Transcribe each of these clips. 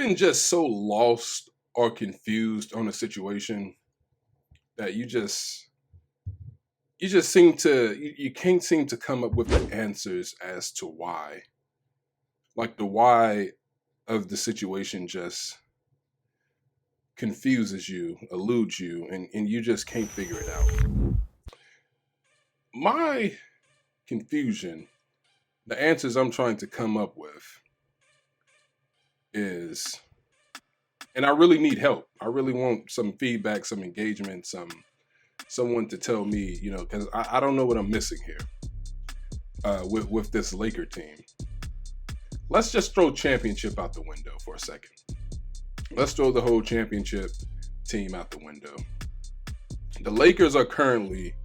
been just so lost or confused on a situation that you can't seem to come up with the answers as to why. Like the why of the situation just confuses you, eludes you, and you just can't figure it out. My confusion, the answers I'm trying to come up with is, and I really need help. I really want some feedback, some engagement, someone to tell me, because I don't know what I'm missing here with this Laker team. Let's just throw championship out the window for a second. Let's throw the whole championship team out the window. The Lakers are currently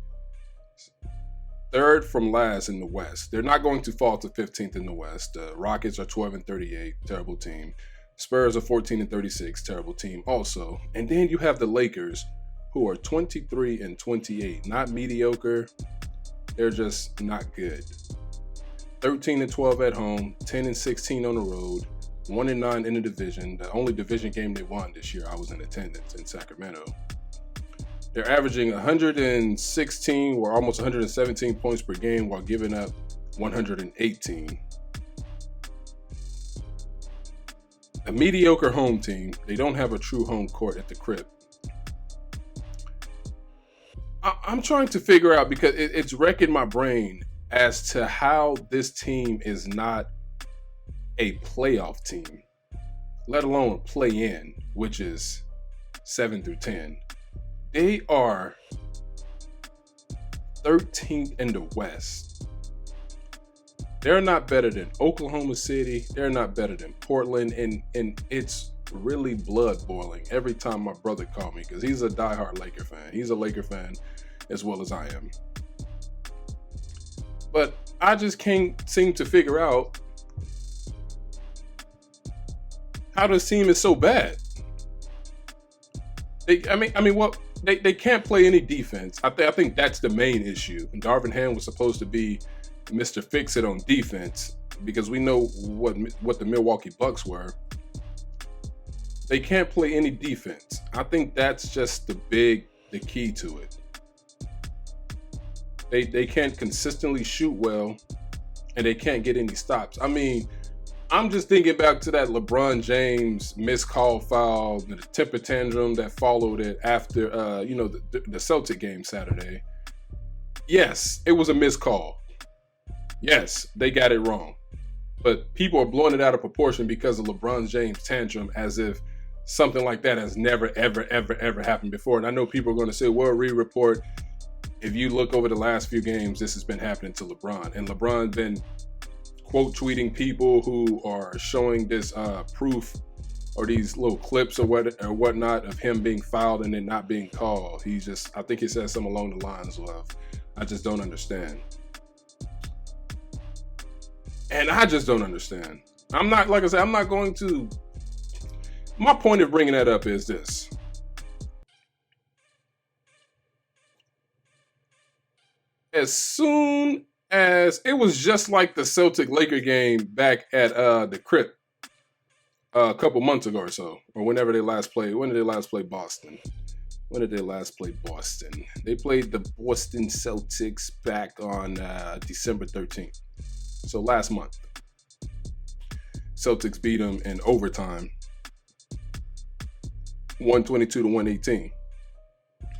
third from last in the West. They're not going to fall to 15th in the West. The Rockets are 12-38, terrible team. Spurs are 14-36, terrible team also. And then you have the Lakers, who are 23-28, not mediocre. They're just not good. 13-12 at home, 10-16 on the road, 1-9 in the division. The only division game they won this year, I was in attendance in Sacramento. They're averaging 116 or almost 117 points per game while giving up 118. A mediocre home team. They don't have a true home court at the crib. I'm trying to figure out, because it's wrecking my brain as to how this team is not a playoff team, let alone a play-in, which is 7 through 10. They are 13th in the West. They're not better than Oklahoma City. They're not better than Portland. And it's really blood boiling every time my brother called me, because he's a diehard Laker fan. He's a Laker fan as well as I am. But I just can't seem to figure out how this team is so bad. They can't play any defense. I think that's the main issue. And Darvin Ham was supposed to be Mr. Fix-It on defense, because we know what the Milwaukee Bucks were. They can't play any defense. I think that's just the key to it. They can't consistently shoot well, and they can't get any stops. I mean, I'm just thinking back to that LeBron James missed call foul, the temper tantrum that followed it after, the Celtic game Saturday. Yes, it was a missed call. Yes, they got it wrong. But people are blowing it out of proportion because of LeBron James' tantrum, as if something like that has never, ever, ever, ever happened before. And I know people are going to say, well, reed-report, if you look over the last few games, this has been happening to LeBron. And LeBron's been quote tweeting people who are showing this proof or these little clips or whatnot of him being fouled and then not being called. I think he said something along the lines of, I just don't understand. And I just don't understand. I'm not going to. My point of bringing that up is this. As soon as it was just like the Celtic Laker game back at the Crypt a couple months ago or so, or whenever they last played. When did they last play Boston? They played the Boston Celtics back on December 13th. So last month. Celtics beat them in overtime, 122-118.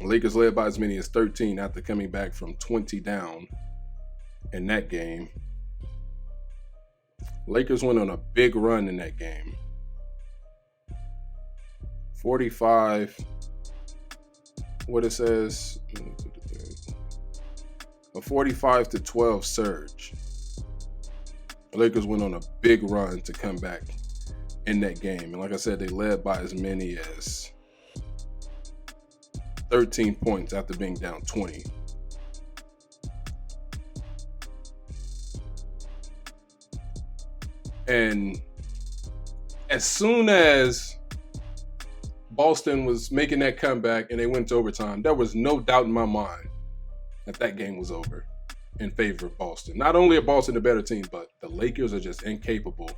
Lakers led by as many as 13 after coming back from 20 down in that game. Lakers went on a big run in that game. 45, what it says, a 45-12 surge. The Lakers went on a big run to come back in that game. And like I said, they led by as many as 13 points after being down 20. And as soon as Boston was making that comeback and they went to overtime, there was no doubt in my mind that game was over in favor of Boston. Not only are Boston a better team, but the Lakers are just incapable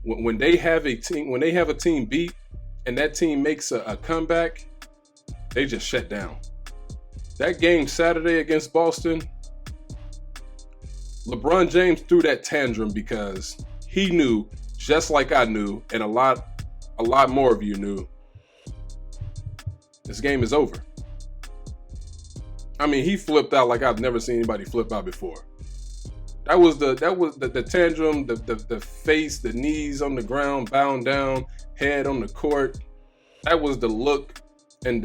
When they have a team beat and that team makes a comeback, they just shut down. That game Saturday against Boston, LeBron James threw that tantrum because he knew, just like I knew, and a lot more of you knew, this game is over. I mean, he flipped out like I've never seen anybody flip out before. That was the tantrum, the face, the knees on the ground, bowing down, head on the court. That was the look and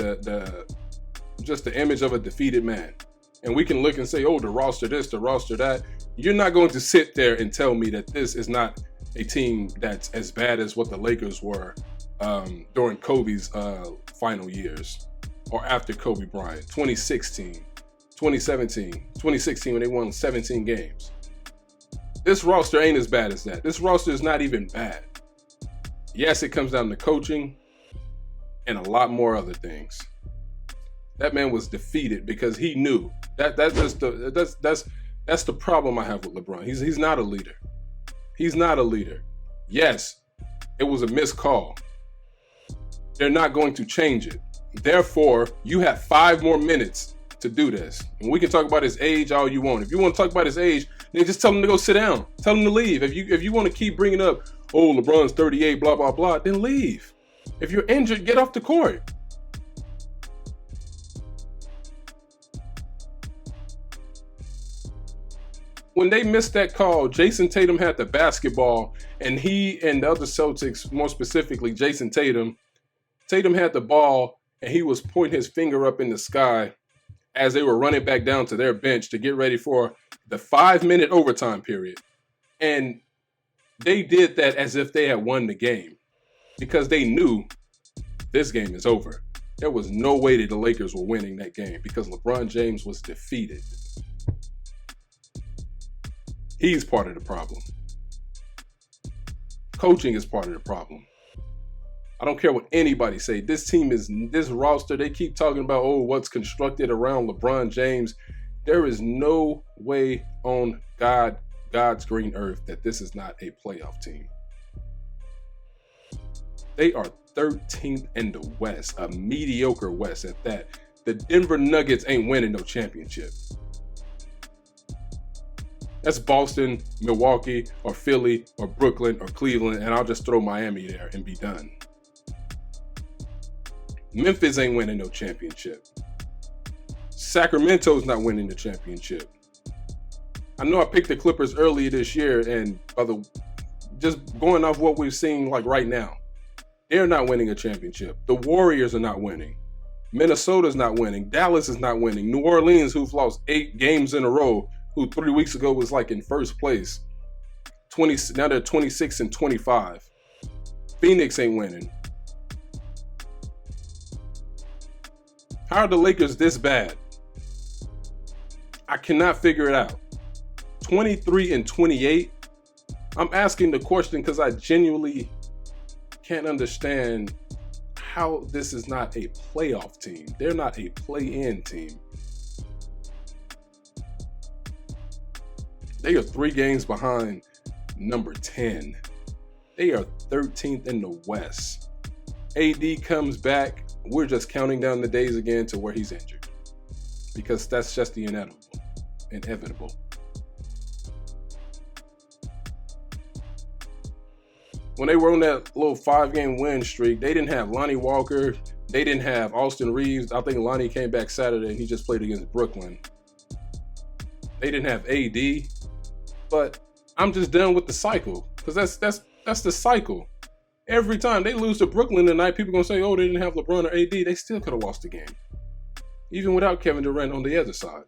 just the image of a defeated man. And we can look and say, oh, the roster this, the roster that. You're not going to sit there and tell me that this is not a team that's as bad as what the Lakers were during Kobe's final years, or after Kobe Bryant, 2016, 2017, 2016 when they won 17 games. This roster ain't as bad as that. This roster is not even bad. Yes, it comes down to coaching and a lot more other things. That man was defeated because he knew that's the problem I have with LeBron. He's not a leader. He's not a leader. Yes, it was a missed call. They're not going to change it. Therefore, you have 5 more minutes to do this. And we can talk about his age all you want. If you want to talk about his age, then just tell him to go sit down. Tell him to leave. If you want to keep bringing up, oh, LeBron's 38, blah, blah, blah, then leave. If you're injured, get off the court. When they missed that call, Jason Tatum had the basketball, and he and the other Celtics, more specifically Jason Tatum had the ball, and he was pointing his finger up in the sky as they were running back down to their bench to get ready for the 5-minute overtime period. And they did that as if they had won the game because they knew this game is over. There was no way that the Lakers were winning that game because LeBron James was defeated. He's part of the problem. Coaching is part of the problem. I don't care what anybody say. This roster, they keep talking about, oh, what's constructed around LeBron James. There is no way on God's green earth that this is not a playoff team. They are 13th in the West, a mediocre West at that. The Denver Nuggets ain't winning no championship. That's Boston, Milwaukee, or Philly, or Brooklyn, or Cleveland, and I'll just throw Miami there and be done. Memphis ain't winning no championship. Sacramento's not winning the championship. I know I picked the Clippers earlier this year, and just going off what we're seeing like right now, they're not winning a championship. The Warriors are not winning. Minnesota's not winning. Dallas is not winning. New Orleans, who've lost 8 games in a row, who 3 weeks ago was like in first place, now they're 26 and 25. Phoenix ain't winning. How are the Lakers this bad? I cannot figure it out. 23 and 28. I'm asking the question because I genuinely can't understand how this is not a playoff team. They're not a play-in team. They are 3 games behind number 10. They are 13th in the West. AD comes back. We're just counting down the days again to where he's injured. Because that's just the inevitable. When they were on that little 5-game win streak, they didn't have Lonnie Walker. They didn't have Austin Reeves. I think Lonnie came back Saturday and he just played against Brooklyn. They didn't have AD. But I'm just done with the cycle. Because that's the cycle. Every time they lose to Brooklyn tonight, people are going to say, oh, they didn't have LeBron or AD. They still could have lost the game. Even without Kevin Durant on the other side.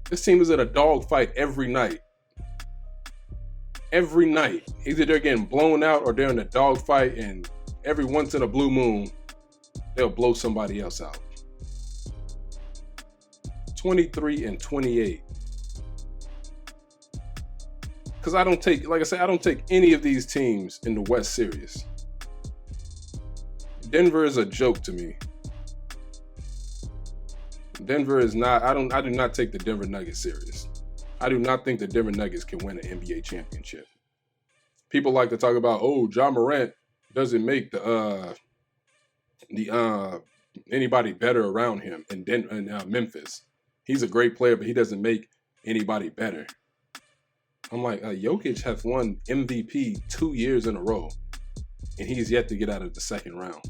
This team is at a dogfight every night. Every night. Either they're getting blown out or they're in a dogfight, and every once in a blue moon, they'll blow somebody else out. 23 and 28. Because I don't take any of these teams in the West serious. Denver is a joke to me. Denver is not, I do not take the Denver Nuggets serious. I do not think the Denver Nuggets can win an NBA championship. People like to talk about, oh, Ja Morant doesn't make the anybody better around him in Memphis. He's a great player, but he doesn't make anybody better. I'm like, Jokic has won MVP 2 years in a row, and he's yet to get out of the second round,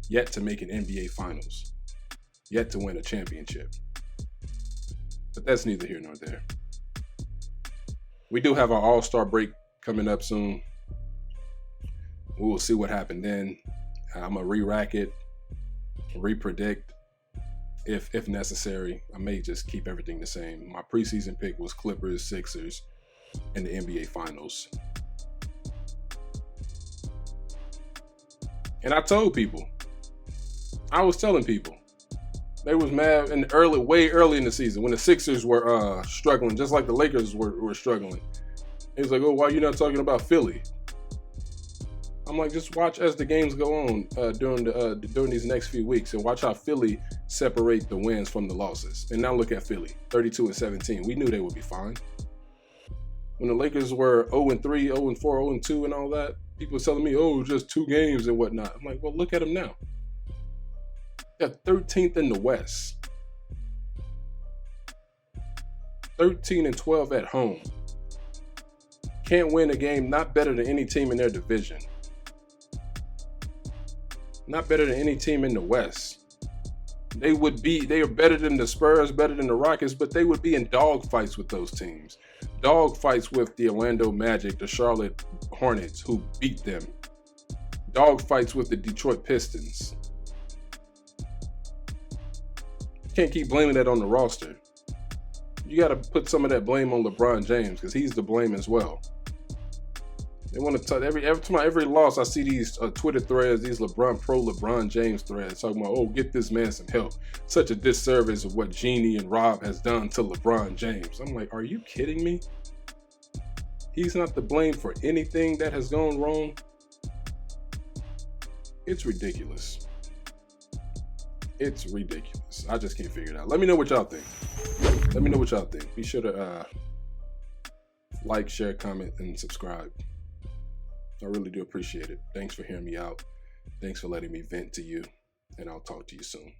yet to make an NBA Finals, yet to win a championship. But that's neither here nor there. We do have our All-Star break coming up soon. We will see what happened then. I'm going to re-rack it, re-predict if necessary. I may just keep everything the same. My preseason pick was Clippers, Sixers, in the NBA Finals. And I told people, I was telling people, they was mad way early in the season when the Sixers were struggling, just like the Lakers were struggling. It was like, oh, why are you not talking about Philly? I'm like, just watch as the games go on during these next few weeks, and watch how Philly separate the wins from the losses. And now look at Philly, 32-17. We knew they would be fine. When the Lakers were 0-3, 0-4, 0-2, and all that, people were telling me, oh, just 2 games and whatnot. I'm like, well, look at them now. They're 13th in the West. 13-12 at home. Can't win a game, not better than any team in their division. Not better than any team in the West. They are better than the Spurs, better than the Rockets, but they would be in dog fights with those teams. Dog fights with the Orlando Magic, the Charlotte Hornets, who beat them. Dog fights with the Detroit Pistons. Can't keep blaming that on the roster. You got to put some of that blame on LeBron James, because he's to blame as well. They want to talk every loss. I see these Twitter threads, these LeBron James threads talking about, oh, get this man some help. Such a disservice of what Jeannie and Rob has done to LeBron James. I'm like, are you kidding me? He's not to blame for anything that has gone wrong. It's ridiculous. It's ridiculous. I just can't figure it out. Let me know what y'all think. Be sure to like, share, comment, and subscribe. I really do appreciate it. Thanks for hearing me out. Thanks for letting me vent to you, and I'll talk to you soon.